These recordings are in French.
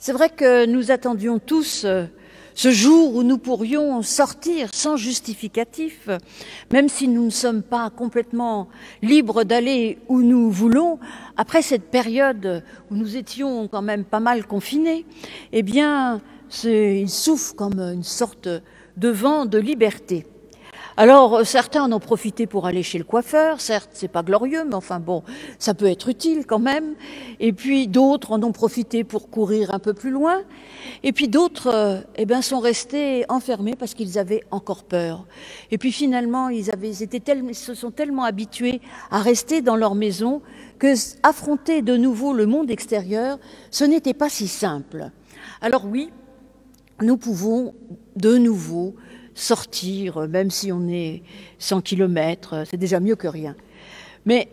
C'est vrai que nous attendions tous ce jour où nous pourrions sortir sans justificatif, même si nous ne sommes pas complètement libres d'aller où nous voulons. Après cette période où nous étions quand même pas mal confinés, eh bien, il souffle comme une sorte de vent de liberté. Alors, certains en ont profité pour aller chez le coiffeur, certes, c'est pas glorieux, mais enfin bon, ça peut être utile quand même. Et puis d'autres en ont profité pour courir un peu plus loin. Et puis d'autres, sont restés enfermés parce qu'ils avaient encore peur. Et puis finalement, ils se sont tellement habitués à rester dans leur maison que affronter de nouveau le monde extérieur, ce n'était pas si simple. Alors oui, nous pouvons de nouveau sortir, même si on est 100 km, c'est déjà mieux que rien. Mais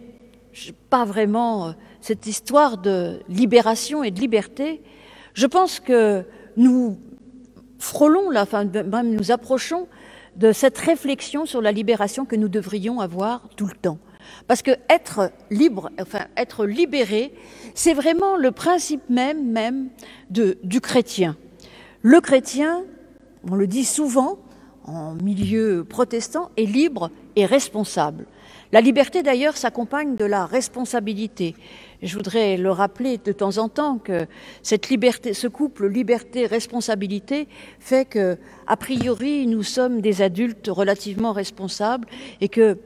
pas vraiment cette histoire de libération et de liberté. Je pense que nous frôlons, même nous approchons de cette réflexion sur la libération que nous devrions avoir tout le temps. Parce que être libre, être libéré, c'est vraiment le principe même du chrétien. Le chrétien, on le dit souvent, en milieu protestant, est libre et responsable. La liberté, d'ailleurs, s'accompagne de la responsabilité. Je voudrais le rappeler de temps en temps que cette liberté, ce couple liberté-responsabilité fait que, a priori, nous sommes des adultes relativement responsables et que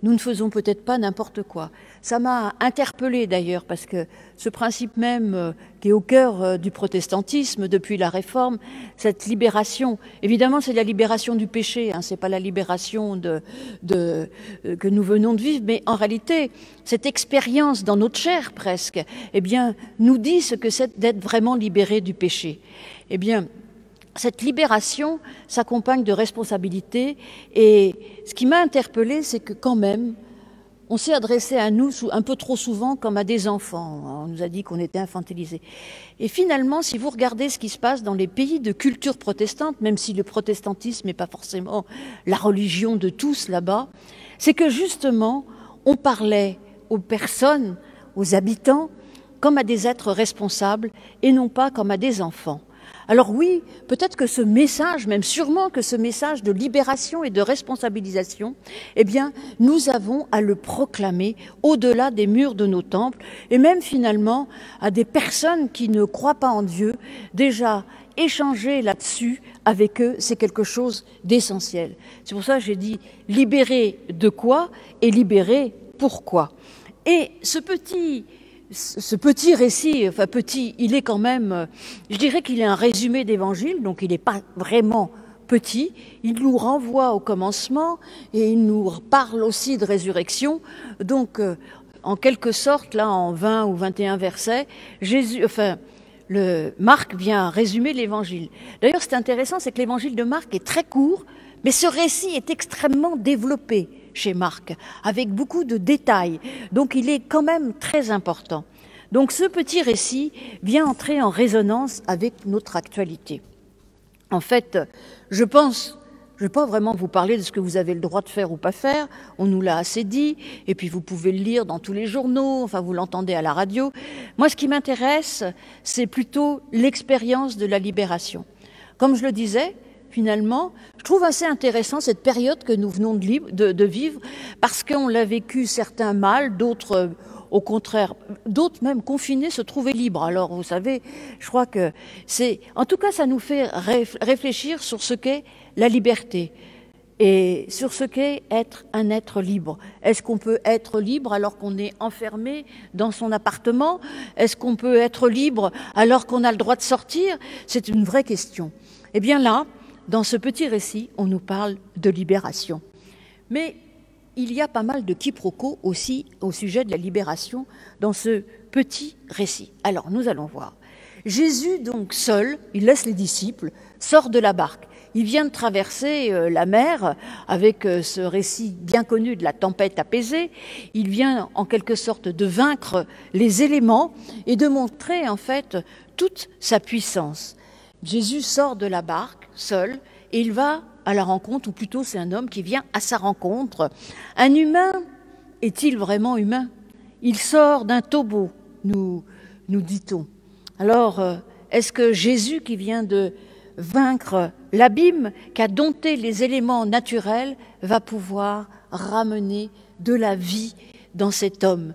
nous ne faisons peut-être pas n'importe quoi. Ça m'a interpellée d'ailleurs parce que ce principe même qui est au cœur du protestantisme depuis la Réforme, cette libération, évidemment c'est la libération du péché, c'est pas la libération que nous venons de vivre, mais en réalité cette expérience dans notre chair presque, nous dit ce que c'est d'être vraiment libéré du péché. Cette libération s'accompagne de responsabilités et ce qui m'a interpellée, c'est que quand même, on s'est adressé à nous un peu trop souvent comme à des enfants. On nous a dit qu'on était infantilisés. Et finalement, si vous regardez ce qui se passe dans les pays de culture protestante, même si le protestantisme n'est pas forcément la religion de tous là-bas, c'est que justement, on parlait aux personnes, aux habitants, comme à des êtres responsables et non pas comme à des enfants. Alors oui, peut-être que ce message, même sûrement que ce message de libération et de responsabilisation, nous avons à le proclamer au-delà des murs de nos temples et même finalement à des personnes qui ne croient pas en Dieu. Déjà, échanger là-dessus avec eux, c'est quelque chose d'essentiel. C'est pour ça que j'ai dit libérer de quoi et libérer pourquoi. Et ce petit récit, il est quand même, je dirais qu'il est un résumé d'évangile, donc il n'est pas vraiment petit. Il nous renvoie au commencement et il nous parle aussi de résurrection. Donc, en quelque sorte, là, en 20 ou 21 versets, Marc vient résumer l'évangile. D'ailleurs, c'est intéressant, c'est que l'évangile de Marc est très court, mais ce récit est extrêmement développé chez Marc, avec beaucoup de détails. Donc il est quand même très important. Donc ce petit récit vient entrer en résonance avec notre actualité. En fait, je pense, je ne vais pas vraiment vous parler de ce que vous avez le droit de faire ou pas faire, on nous l'a assez dit, et puis vous pouvez le lire dans tous les journaux, vous l'entendez à la radio. Moi, ce qui m'intéresse, c'est plutôt l'expérience de la libération. Comme je le disais, finalement, je trouve assez intéressant cette période que nous venons de vivre parce qu'on l'a vécu certains mal, d'autres au contraire, d'autres même confinés se trouvaient libres. Alors vous savez, je crois que en tout cas ça nous fait réfléchir sur ce qu'est la liberté et sur ce qu'est être un être libre. Est-ce qu'on peut être libre alors qu'on est enfermé dans son appartement? Est-ce qu'on peut être libre alors qu'on a le droit de sortir? C'est une vraie question. Là, dans ce petit récit, on nous parle de libération. Mais il y a pas mal de quiproquos aussi au sujet de la libération dans ce petit récit. Alors, nous allons voir. Jésus, donc seul, il laisse les disciples, sort de la barque. Il vient de traverser la mer avec ce récit bien connu de la tempête apaisée. Il vient en quelque sorte de vaincre les éléments et de montrer en fait toute sa puissance. Jésus sort de la barque, seul, et il va à la rencontre, ou plutôt c'est un homme qui vient à sa rencontre. Un humain est-il vraiment humain? Il sort d'un tombeau, nous dit-on. Alors, Est-ce que Jésus, qui vient de vaincre l'abîme, qui a dompté les éléments naturels, va pouvoir ramener de la vie dans cet homme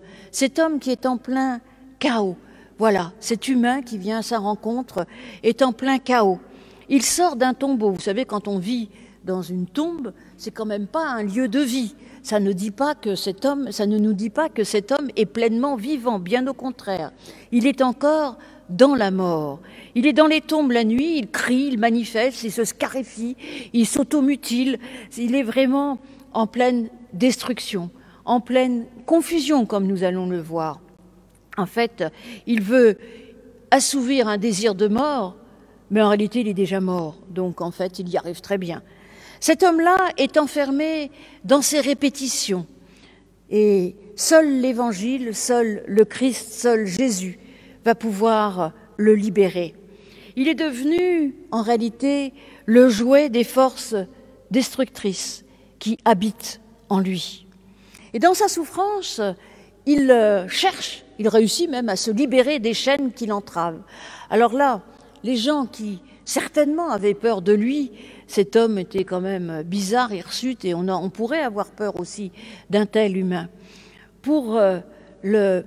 qui est en plein chaos? Voilà, cet humain qui vient à sa rencontre est en plein chaos. Il sort d'un tombeau. Vous savez, quand on vit dans une tombe, c'est quand même pas un lieu de vie. Ça ne nous dit pas que cet homme est pleinement vivant, bien au contraire. Il est encore dans la mort. Il est dans les tombes la nuit, il crie, il manifeste, il se scarifie, il s'automutile. Il est vraiment en pleine destruction, en pleine confusion, comme nous allons le voir. En fait, il veut assouvir un désir de mort, mais en réalité, il est déjà mort. Donc, en fait, il y arrive très bien. Cet homme-là est enfermé dans ses répétitions. Et seul l'Évangile, seul le Christ, seul Jésus va pouvoir le libérer. Il est devenu, en réalité, le jouet des forces destructrices qui habitent en lui. Et dans sa souffrance, il cherche, il réussit même à se libérer des chaînes qui l'entravent. Alors là, les gens qui certainement avaient peur de lui, cet homme était quand même bizarre, hirsute, et on pourrait avoir peur aussi d'un tel humain. Pour le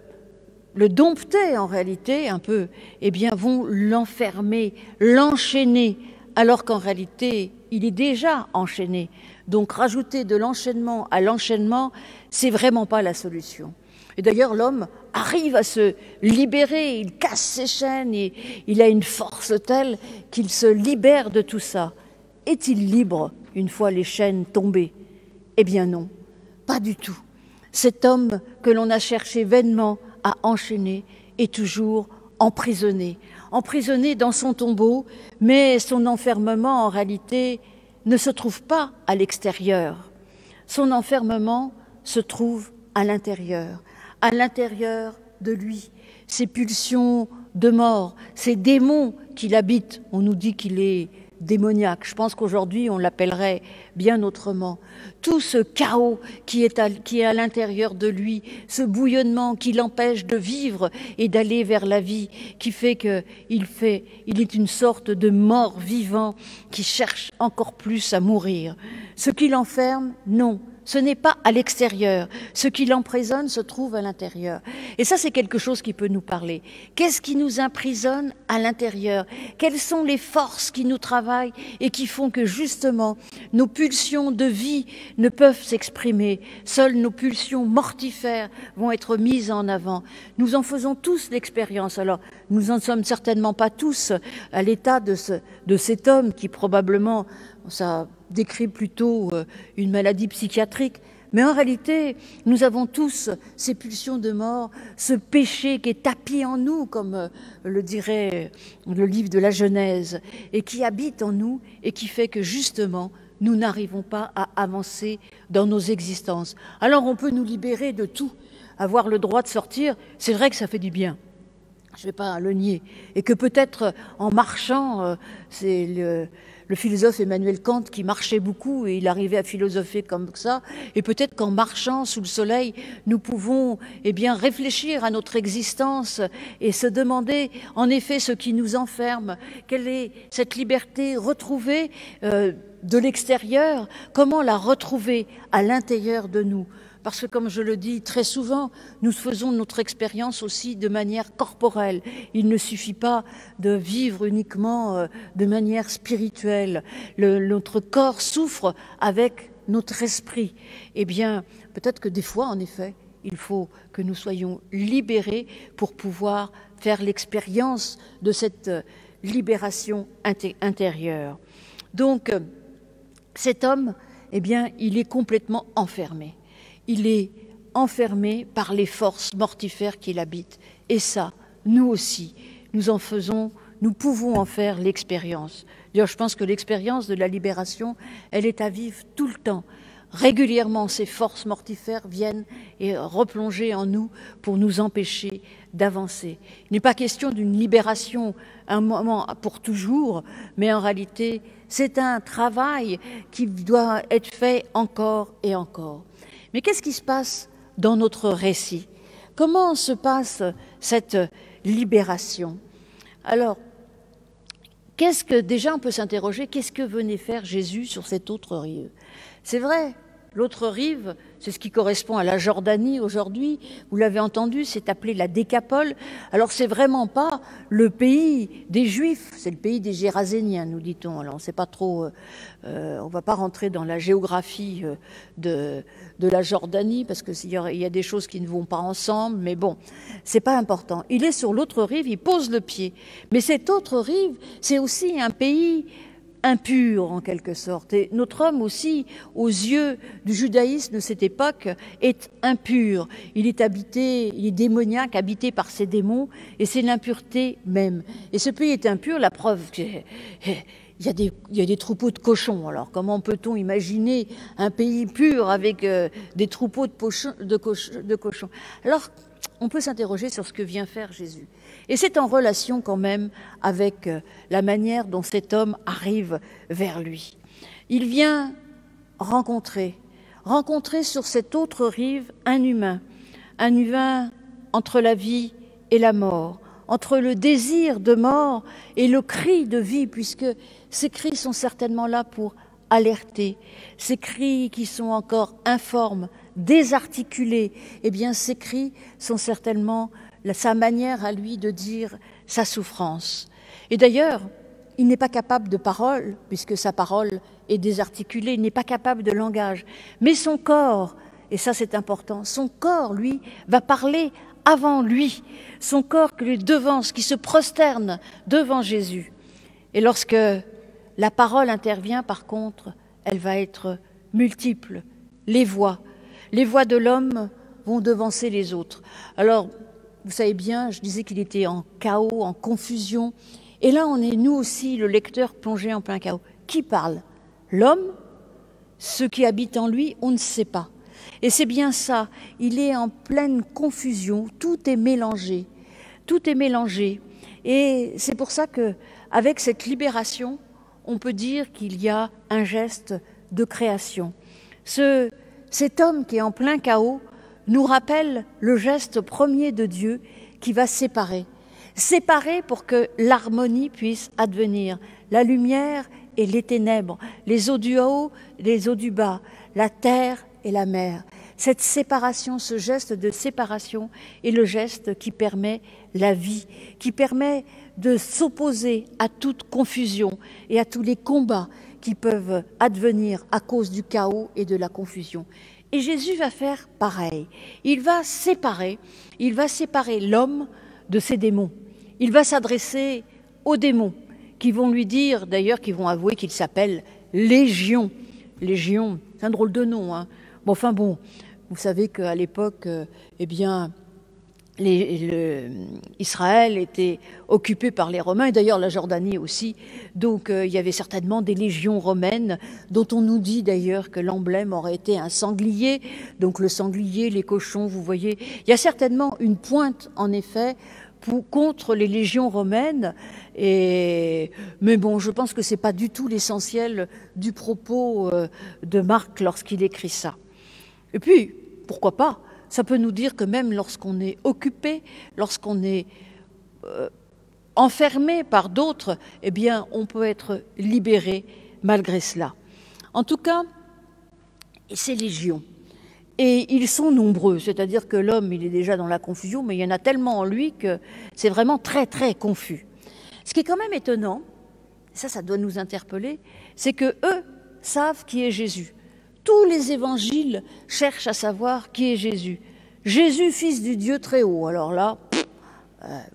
dompter en réalité un peu, eh bien vont l'enfermer, l'enchaîner, alors qu'en réalité il est déjà enchaîné. Donc rajouter de l'enchaînement à l'enchaînement, c'est vraiment pas la solution. Et d'ailleurs l'homme arrive à se libérer, il casse ses chaînes, et il a une force telle qu'il se libère de tout ça. Est-il libre une fois les chaînes tombées? Eh bien non, pas du tout. Cet homme que l'on a cherché vainement à enchaîner est toujours emprisonné dans son tombeau, mais son enfermement en réalité ne se trouve pas à l'extérieur. Son enfermement se trouve à l'intérieur de lui. Ses pulsions de mort, ces démons qui l'habitent, on nous dit qu'il est démoniaque. Je pense qu'aujourd'hui, on l'appellerait bien autrement. Tout ce chaos qui est à l'intérieur de lui, ce bouillonnement qui l'empêche de vivre et d'aller vers la vie, qui fait qu'il est une sorte de mort vivant qui cherche encore plus à mourir. Ce qui l'enferme, non. Ce n'est pas à l'extérieur. Ce qui l'emprisonne se trouve à l'intérieur. Et ça, c'est quelque chose qui peut nous parler. Qu'est-ce qui nous emprisonne à l'intérieur? Quelles sont les forces qui nous travaillent et qui font que, justement, nos pulsions de vie ne peuvent s'exprimer? Seules nos pulsions mortifères vont être mises en avant. Nous en faisons tous l'expérience. Alors, nous n'en sommes certainement pas tous à l'état de cet homme qui, probablement, ça décrit plutôt une maladie psychiatrique, mais en réalité, nous avons tous ces pulsions de mort, ce péché qui est tapis en nous, comme le dirait le livre de la Genèse, et qui habite en nous et qui fait que justement, nous n'arrivons pas à avancer dans nos existences. Alors on peut nous libérer de tout, avoir le droit de sortir, c'est vrai que ça fait du bien. Je ne vais pas le nier. Et que peut-être en marchant, c'est le philosophe Emmanuel Kant qui marchait beaucoup et il arrivait à philosopher comme ça. Et peut-être qu'en marchant sous le soleil, nous pouvons réfléchir à notre existence et se demander en effet ce qui nous enferme. Quelle est cette liberté retrouvée de l'extérieur? Comment la retrouver à l'intérieur de nous? Parce que, comme je le dis très souvent, nous faisons notre expérience aussi de manière corporelle. Il ne suffit pas de vivre uniquement de manière spirituelle. Notre corps souffre avec notre esprit. Eh bien, peut-être que des fois, en effet, il faut que nous soyons libérés pour pouvoir faire l'expérience de cette libération intérieure. Donc, cet homme, il est complètement enfermé. Il est enfermé par les forces mortifères qui l'habitent. Et ça, nous aussi, nous pouvons en faire l'expérience. D'ailleurs, je pense que l'expérience de la libération, elle est à vivre tout le temps. Régulièrement, ces forces mortifères viennent et replonger en nous pour nous empêcher d'avancer. Il n'est pas question d'une libération un moment pour toujours, mais en réalité, c'est un travail qui doit être fait encore et encore. Mais qu'est-ce qui se passe dans notre récit? Comment se passe cette libération? Alors, Déjà on peut s'interroger, qu'est-ce que venait faire Jésus sur cette autre rive? C'est vrai, l'autre rive, c'est ce qui correspond à la Jordanie aujourd'hui, vous l'avez entendu, c'est appelé la Décapole. Alors c'est vraiment pas le pays des Juifs, c'est le pays des Géraséniens, nous dit-on. Alors on sait pas trop, on va pas rentrer dans la géographie de la Jordanie, parce qu'il y a des choses qui ne vont pas ensemble, mais bon, c'est pas important. Il est sur l'autre rive, il pose le pied. Mais cette autre rive, c'est aussi un pays impur en quelque sorte. Et notre homme aussi, aux yeux du judaïsme de cette époque, est impur. Il est démoniaque, habité par ses démons, et c'est l'impureté même. Et ce pays est impur, la preuve, il y a des troupeaux de cochons. Alors comment peut-on imaginer un pays pur avec des troupeaux de cochons? Alors on peut s'interroger sur ce que vient faire Jésus. Et c'est en relation quand même avec la manière dont cet homme arrive vers lui. Il vient rencontrer sur cette autre rive un humain entre la vie et la mort, entre le désir de mort et le cri de vie, puisque ces cris sont certainement là pour alerter. Ces cris qui sont encore informes, désarticulés, eh bien ces cris sont certainement sa manière à lui de dire sa souffrance. Et d'ailleurs, il n'est pas capable de parole, puisque sa parole est désarticulée, il n'est pas capable de langage. Mais son corps, et ça c'est important, son corps, lui, va parler avant lui. Son corps qui lui devance, qui se prosterne devant Jésus. Et lorsque la parole intervient, par contre, elle va être multiple. Les voix de l'homme vont devancer les autres. Alors, vous savez bien, je disais qu'il était en chaos, en confusion. Et là, on est, nous aussi, le lecteur, plongé en plein chaos. Qui parle? L'homme? Ce qui habite en lui, on ne sait pas. Et c'est bien ça, il est en pleine confusion, tout est mélangé. Tout est mélangé. Et c'est pour ça qu'avec cette libération, on peut dire qu'il y a un geste de création. Cet homme qui est en plein chaos nous rappelle le geste premier de Dieu qui va séparer. Séparer pour que l'harmonie puisse advenir. La lumière et les ténèbres, les eaux du haut, les eaux du bas, la terre et la mer. Cette séparation, ce geste de séparation est le geste qui permet la vie, qui permet de s'opposer à toute confusion et à tous les combats qui peuvent advenir à cause du chaos et de la confusion. Et Jésus va faire pareil. Il va séparer l'homme de ses démons. Il va s'adresser aux démons qui vont lui dire, d'ailleurs, qui vont avouer qu'il s'appelle Légion. Légion, c'est un drôle de nom, hein. Bon, enfin bon, vous savez qu'à l'époque, Israël était occupé par les Romains, et d'ailleurs la Jordanie aussi. Donc il y avait certainement des légions romaines, dont on nous dit d'ailleurs que l'emblème aurait été un sanglier. Donc le sanglier, les cochons, vous voyez. Il y a certainement une pointe, en effet, contre les légions romaines. Mais bon, je pense que ce n'est pas du tout l'essentiel du propos de Marc lorsqu'il écrit ça. Et puis, pourquoi pas, ça peut nous dire que même lorsqu'on est occupé, lorsqu'on est enfermé par d'autres, eh bien, on peut être libéré malgré cela. En tout cas, ces légions, et ils sont nombreux, c'est-à-dire que l'homme, il est déjà dans la confusion, mais il y en a tellement en lui que c'est vraiment très, très confus. Ce qui est quand même étonnant, ça doit nous interpeller, c'est que eux savent qui est Jésus. Tous les évangiles cherchent à savoir qui est Jésus. Jésus, fils du Dieu très haut. Alors là,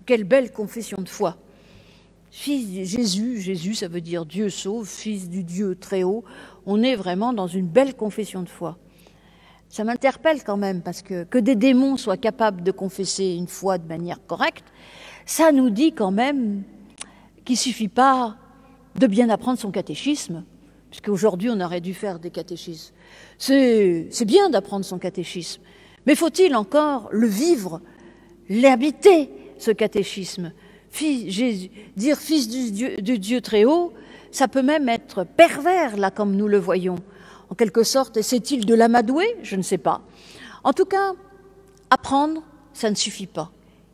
quelle belle confession de foi. Jésus, ça veut dire Dieu sauve, fils du Dieu très haut. On est vraiment dans une belle confession de foi. Ça m'interpelle quand même, parce que des démons soient capables de confesser une foi de manière correcte, ça nous dit quand même qu'il ne suffit pas de bien apprendre son catéchisme, puisqu'aujourd'hui on aurait dû faire des catéchismes. C'est bien d'apprendre son catéchisme, mais faut-il encore le vivre, l'habiter, ce catéchisme? Dire fils du Dieu très haut, ça peut même être pervers, là, comme nous le voyons. En quelque sorte, c'est-il de l'amadouer? Je ne sais pas. En tout cas, apprendre, ça ne suffit pas.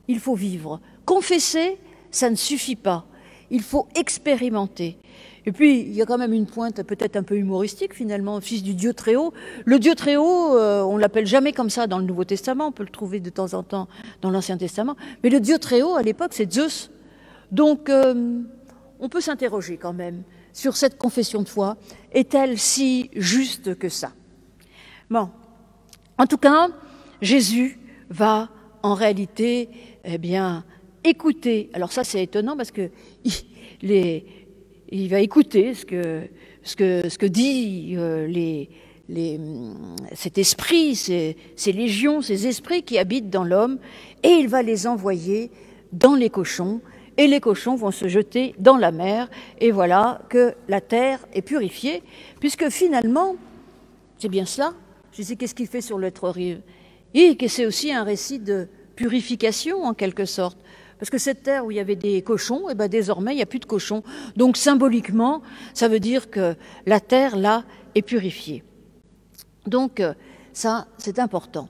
Il faut vivre. Confesser, ça ne suffit pas. il faut expérimenter. Et puis, il y a quand même une pointe peut-être un peu humoristique, finalement, fils du Dieu très haut. Le Dieu très haut, on ne l'appelle jamais comme ça dans le Nouveau Testament, on peut le trouver de temps en temps dans l'Ancien Testament. Mais le Dieu très haut, à l'époque, c'est Zeus. Donc, on peut s'interroger quand même sur cette confession de foi. Est-elle si juste que ça? Bon, en tout cas, Jésus va en réalité, eh bien, écouter. Alors ça, c'est étonnant parce que il va écouter ce que dit cet esprit, ces légions, ces esprits qui habitent dans l'homme, et il va les envoyer dans les cochons, et les cochons vont se jeter dans la mer, et voilà que la terre est purifiée, puisque finalement, c'est bien cela. Je sais qu'est-ce qu'il fait sur l'autre rive, et que c'est aussi un récit de purification en quelque sorte. Parce que cette terre où il y avait des cochons, eh ben désormais il n'y a plus de cochons. Donc symboliquement, ça veut dire que la terre là est purifiée. Donc ça, c'est important.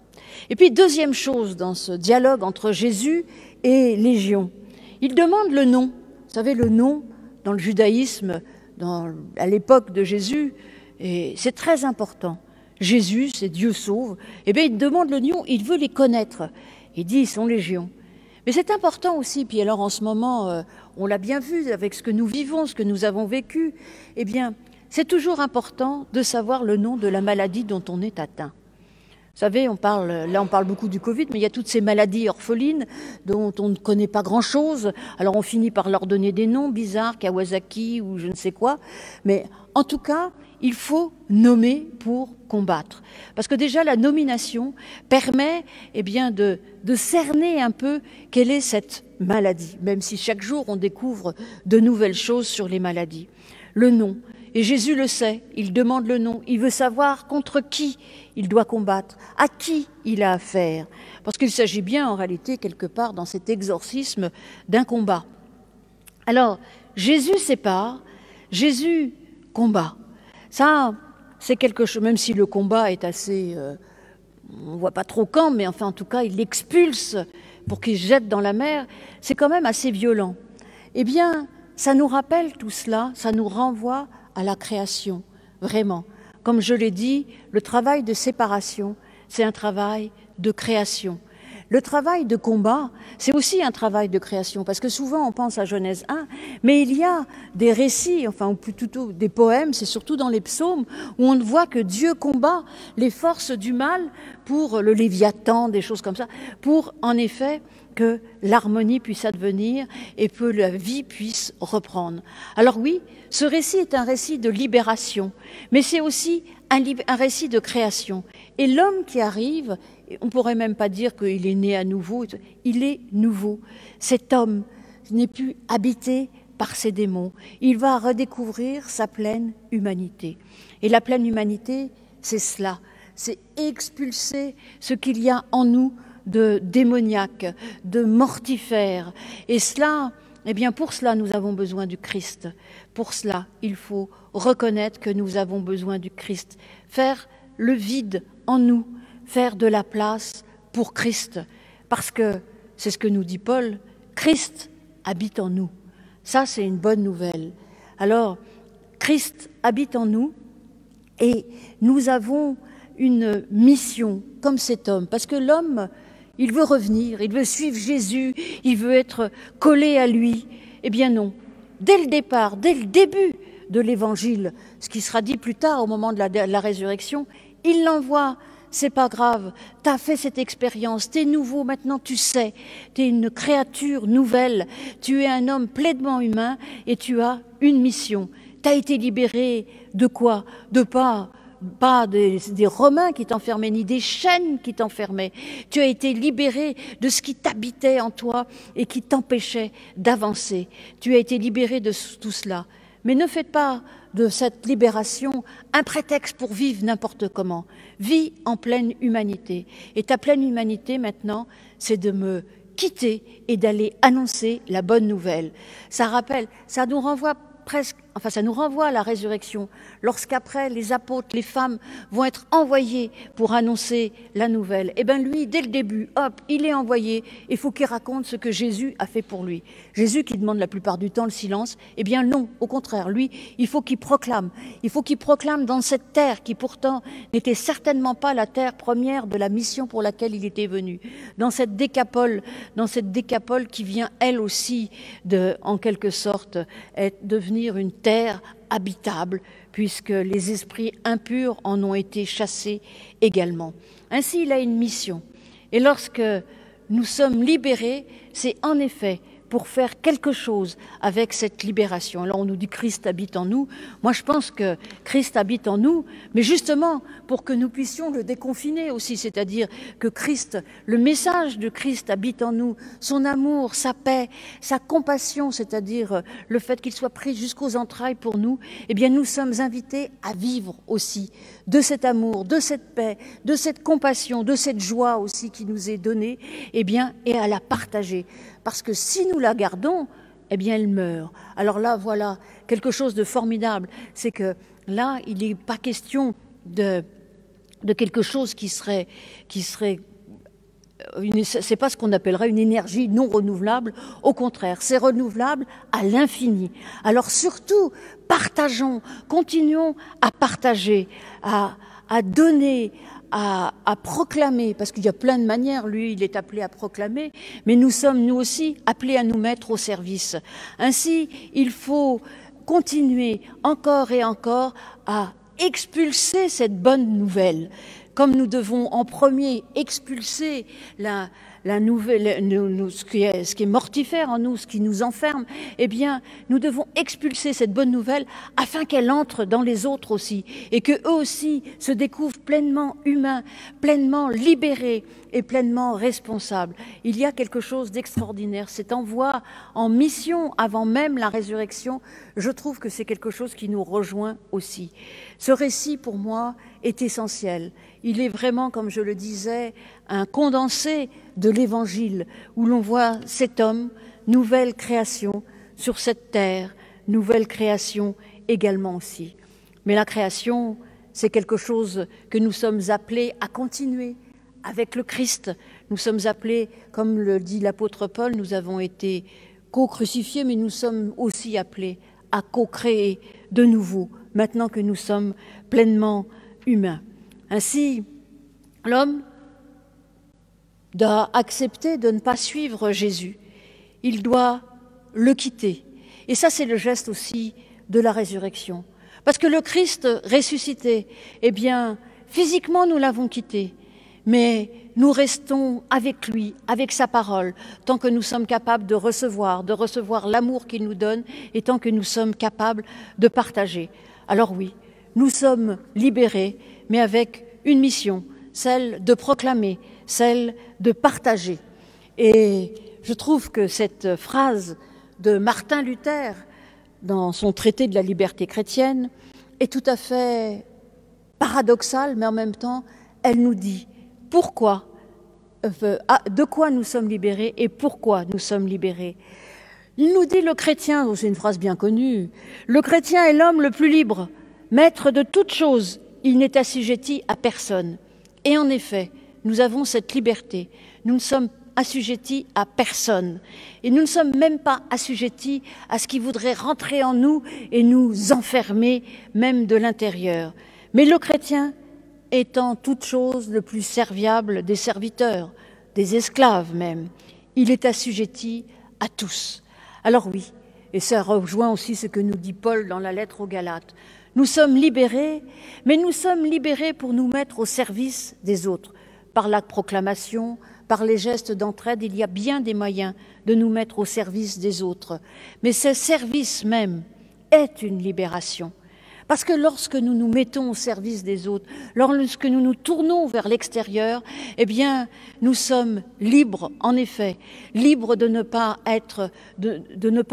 Et puis deuxième chose dans ce dialogue entre Jésus et Légion, il demande le nom. Vous savez, le nom dans le judaïsme, à l'époque de Jésus, et c'est très important. Jésus, c'est Dieu sauve. Eh bien, il demande le nom, il veut les connaître. Il dit, ils sont légions. Mais c'est important aussi, puis alors en ce moment, on l'a bien vu avec ce que nous vivons, ce que nous avons vécu, eh bien, c'est toujours important de savoir le nom de la maladie dont on est atteint. Vous savez, on parle beaucoup du Covid, mais il y a toutes ces maladies orphelines dont on ne connaît pas grand-chose. Alors on finit par leur donner des noms bizarres, Kawasaki ou je ne sais quoi. Mais en tout cas, il faut nommer pour combattre. Parce que déjà, la nomination permet eh bien, de cerner un peu quelle est cette maladie, même si chaque jour on découvre de nouvelles choses sur les maladies. Le nom. Et Jésus le sait, il demande le nom, il veut savoir contre qui il doit combattre, à qui il a affaire. Parce qu'il s'agit bien en réalité, quelque part, dans cet exorcisme, d'un combat. Alors, Jésus sépare, Jésus combat. Ça, c'est quelque chose, même si le combat est assez, on ne voit pas trop quand, mais enfin en tout cas, il l'expulse pour qu'il se jette dans la mer, c'est quand même assez violent. Eh bien, ça nous rappelle tout cela, ça nous renvoie à la création, vraiment. Comme je l'ai dit, le travail de séparation, c'est un travail de création. Le travail de combat, c'est aussi un travail de création, parce que souvent on pense à Genèse 1, mais il y a des récits, enfin ou plutôt des poèmes, c'est surtout dans les psaumes, où on voit que Dieu combat les forces du mal pour le Léviathan, des choses comme ça, pour en effet que l'harmonie puisse advenir et que la vie puisse reprendre. Alors oui, ce récit est un récit de libération, mais c'est aussi un récit de création. Et l'homme qui arrive, on ne pourrait même pas dire qu'il est né à nouveau, il est nouveau. Cet homme n'est plus habité par ses démons. Il va redécouvrir sa pleine humanité. Et la pleine humanité, c'est cela, c'est expulser ce qu'il y a en nous de démoniaque, de mortifère. Et cela, eh bien pour cela, nous avons besoin du Christ. Pour cela, il faut reconnaître que nous avons besoin du Christ. Faire le vide en nous, faire de la place pour Christ. Parce que, c'est ce que nous dit Paul, Christ habite en nous. Ça, c'est une bonne nouvelle. Alors, Christ habite en nous et nous avons une mission comme cet homme. Parce que l'homme, il veut revenir, il veut suivre Jésus, il veut être collé à lui. Eh bien non. Dès le départ, dès le début de l'Évangile, ce qui sera dit plus tard au moment de la résurrection, il l'envoie. C'est pas grave, tu as fait cette expérience, tu es nouveau, maintenant tu sais, tu es une créature nouvelle, tu es un homme pleinement humain et tu as une mission. Tu as été libéré de quoi? De pas des Romains qui t'enfermaient, ni des chaînes qui t'enfermaient. Tu as été libéré de ce qui t'habitait en toi et qui t'empêchait d'avancer. Tu as été libéré de tout cela. Mais ne faites pas de cette libération un prétexte pour vivre n'importe comment. Vis en pleine humanité. Et ta pleine humanité maintenant, c'est de me quitter et d'aller annoncer la bonne nouvelle. Ça nous renvoie presque enfin ça nous renvoie à la résurrection, lorsqu'après les apôtres, les femmes vont être envoyées pour annoncer la nouvelle. Eh bien lui, dès le début, hop, il est envoyé, il faut qu'il raconte ce que Jésus a fait pour lui. Jésus qui demande la plupart du temps le silence, eh bien non, au contraire, lui, il faut qu'il proclame dans cette terre qui pourtant n'était certainement pas la terre première de la mission pour laquelle il était venu, dans cette décapole qui vient elle aussi en quelque sorte devenir une terre habitable, puisque les esprits impurs en ont été chassés également. Ainsi, il a une mission. Et lorsque nous sommes libérés, c'est en effet pour faire quelque chose avec cette libération. Alors on nous dit Christ habite en nous. Moi je pense que Christ habite en nous, mais justement pour que nous puissions le déconfiner aussi, c'est-à-dire que Christ, le message de Christ habite en nous, son amour, sa paix, sa compassion, c'est-à-dire le fait qu'il soit pris jusqu'aux entrailles pour nous, eh bien nous sommes invités à vivre aussi de cet amour, de cette paix, de cette compassion, de cette joie aussi qui nous est donnée, eh bien, et à la partager. Parce que si nous la gardons, eh bien elle meurt. Alors là, voilà quelque chose de formidable. C'est que là, il n'est pas question de quelque chose qui serait c'est pas ce qu'on appellerait une énergie non renouvelable. Au contraire, c'est renouvelable à l'infini. Alors surtout, partageons, continuons à partager, à donner, à proclamer, parce qu'il y a plein de manières, lui il est appelé à proclamer, mais nous sommes nous aussi appelés à nous mettre au service. Ainsi, il faut continuer encore et encore à expulser cette bonne nouvelle, comme nous devons en premier expulser la nouvelle, ce qui est mortifère en nous, ce qui nous enferme, eh bien, nous devons expulser cette bonne nouvelle afin qu'elle entre dans les autres aussi, et qu'eux aussi se découvrent pleinement humains, pleinement libérés et pleinement responsables. Il y a quelque chose d'extraordinaire. Cet envoi en mission avant même la résurrection, je trouve que c'est quelque chose qui nous rejoint aussi. Ce récit, pour moi, est essentiel. Il est vraiment, comme je le disais, un condensé de l'Évangile, où l'on voit cet homme, nouvelle création sur cette terre, nouvelle création également aussi. Mais la création, c'est quelque chose que nous sommes appelés à continuer avec le Christ. Nous sommes appelés, comme le dit l'apôtre Paul, nous avons été co-crucifiés, mais nous sommes aussi appelés à co-créer de nouveau, maintenant que nous sommes pleinement humains. Ainsi, l'homme doit accepter de ne pas suivre Jésus. Il doit le quitter. Et ça, c'est le geste aussi de la résurrection. Parce que le Christ ressuscité, eh bien, physiquement, nous l'avons quitté. Mais nous restons avec lui, avec sa parole, tant que nous sommes capables de recevoir l'amour qu'il nous donne et tant que nous sommes capables de partager. Alors oui, nous sommes libérés, mais avec une mission, celle de proclamer, celle de partager. Et je trouve que cette phrase de Martin Luther, dans son traité de la liberté chrétienne, est tout à fait paradoxale, mais en même temps, elle nous dit pourquoi, de quoi nous sommes libérés et pourquoi nous sommes libérés. Il nous dit, le chrétien, c'est une phrase bien connue, le chrétien est l'homme le plus libre, maître de toutes choses, il n'est assujetti à personne. Et en effet, nous avons cette liberté, nous ne sommes assujettis à personne. Et nous ne sommes même pas assujettis à ce qui voudrait rentrer en nous et nous enfermer, même de l'intérieur. Mais le chrétien étant toute chose le plus serviable des serviteurs, des esclaves même, il est assujetti à tous. Alors oui, et ça rejoint aussi ce que nous dit Paul dans la lettre aux Galates, nous sommes libérés, mais nous sommes libérés pour nous mettre au service des autres, par la proclamation, par les gestes d'entraide, il y a bien des moyens de nous mettre au service des autres. Mais ce service même est une libération. Parce que lorsque nous nous mettons au service des autres, lorsque nous nous tournons vers l'extérieur, eh bien, nous sommes libres, en effet, libres de ne pas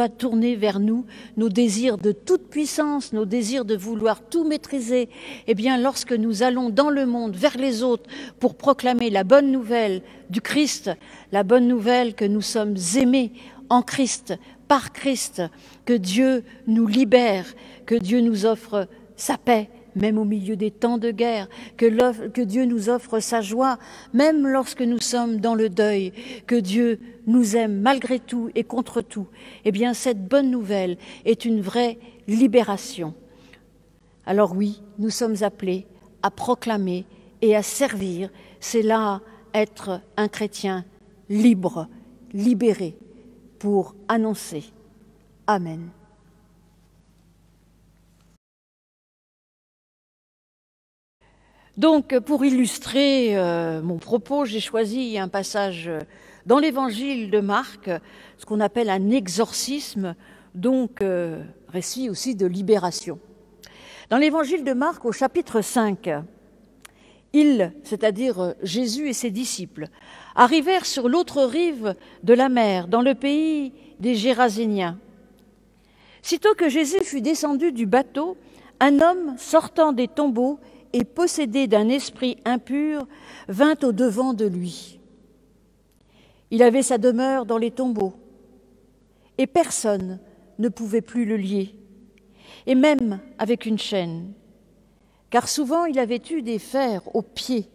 tourner vers nous, nos désirs de toute puissance, nos désirs de vouloir tout maîtriser. Eh bien, lorsque nous allons dans le monde, vers les autres, pour proclamer la bonne nouvelle du Christ, la bonne nouvelle que nous sommes aimés en Christ, par Christ, que Dieu nous libère, que Dieu nous offre sa paix, même au milieu des temps de guerre, que Dieu nous offre sa joie, même lorsque nous sommes dans le deuil, que Dieu nous aime malgré tout et contre tout. Eh bien, cette bonne nouvelle est une vraie libération. Alors oui, nous sommes appelés à proclamer et à servir. C'est là être un chrétien libre, libéré, pour annoncer. Amen. Donc, pour illustrer mon propos, j'ai choisi un passage dans l'évangile de Marc, ce qu'on appelle un exorcisme, donc récit aussi de libération. Dans l'évangile de Marc, au chapitre 5, ils, c'est-à-dire Jésus et ses disciples, arrivèrent sur l'autre rive de la mer, dans le pays des Géraséniens. Sitôt que Jésus fut descendu du bateau, un homme sortant des tombeaux et possédé d'un esprit impur vint au-devant de lui. Il avait sa demeure dans les tombeaux, et personne ne pouvait plus le lier, et même avec une chaîne, car souvent il avait eu des fers aux pieds,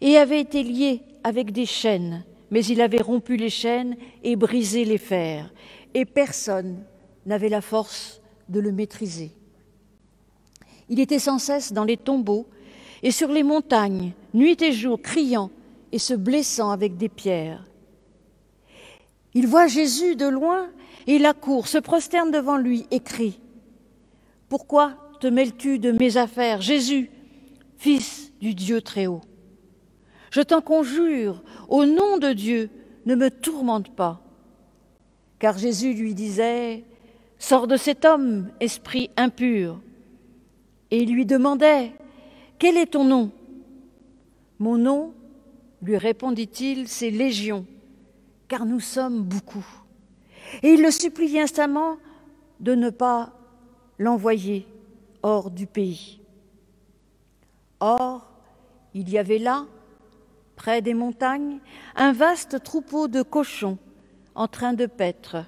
et avait été lié avec des chaînes, mais il avait rompu les chaînes et brisé les fers, et personne n'avait la force de le maîtriser. Il était sans cesse dans les tombeaux et sur les montagnes, nuit et jour, criant et se blessant avec des pierres. Il voit Jésus de loin et il accourt, se prosterne devant lui et crie : « Pourquoi te mêles-tu de mes affaires, Jésus, Fils du Dieu Très-Haut ? Je t'en conjure, au nom de Dieu, ne me tourmente pas. » Car Jésus lui disait : « Sors de cet homme, esprit impur. » Et il lui demandait : « Quel est ton nom ? » « Mon nom, lui répondit-il, c'est Légion, car nous sommes beaucoup. » Et il le suppliait instamment de ne pas l'envoyer hors du pays. Or, il y avait là, près des montagnes, un vaste troupeau de cochons en train de paître.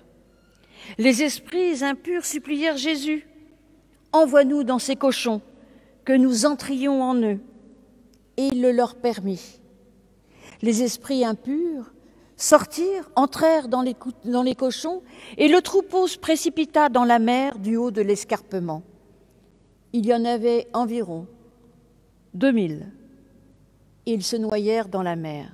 Les esprits impurs supplièrent Jésus : « Envoie-nous dans ces cochons, que nous entrions en eux. » Et il le leur permit. Les esprits impurs sortirent, entrèrent dans les cochons, et le troupeau se précipita dans la mer du haut de l'escarpement. Il y en avait environ 2000. Ils se noyèrent dans la mer.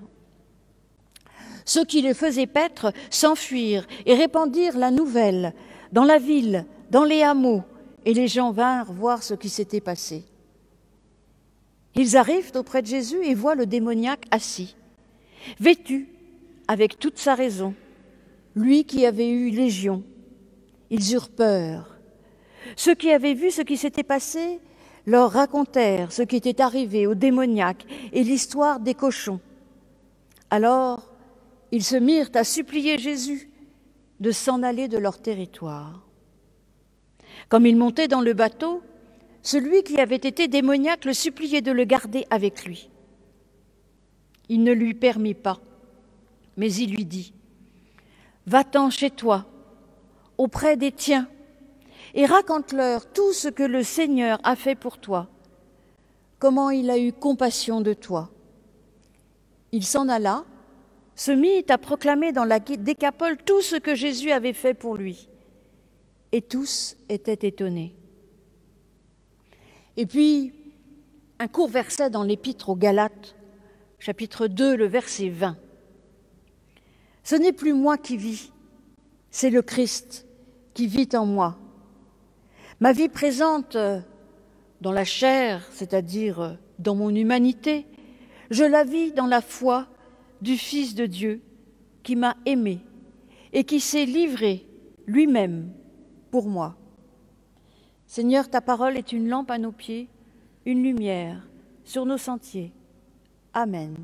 Ceux qui les faisaient paître s'enfuirent et répandirent la nouvelle dans la ville, dans les hameaux, et les gens vinrent voir ce qui s'était passé. Ils arrivent auprès de Jésus et voient le démoniaque assis, vêtu avec toute sa raison, lui qui avait eu légion. Ils eurent peur. Ceux qui avaient vu ce qui s'était passé leur racontèrent ce qui était arrivé au démoniaque et l'histoire des cochons. Alors, ils se mirent à supplier Jésus de s'en aller de leur territoire. Comme il montait dans le bateau, celui qui avait été démoniaque le suppliait de le garder avec lui. Il ne lui permit pas, mais il lui dit : « Va-t'en chez toi, auprès des tiens, et raconte-leur tout ce que le Seigneur a fait pour toi, comment il a eu compassion de toi. » Il s'en alla, se mit à proclamer dans la Décapole tout ce que Jésus avait fait pour lui. Et tous étaient étonnés. Et puis, un court verset dans l'Épître aux Galates, chapitre 2, le verset 20. « Ce n'est plus moi qui vis, c'est le Christ qui vit en moi. Ma vie présente dans la chair, c'est-à-dire dans mon humanité, je la vis dans la foi du Fils de Dieu qui m'a aimé et qui s'est livré lui-même pour moi. Seigneur, ta parole est une lampe à nos pieds, une lumière sur nos sentiers. Amen.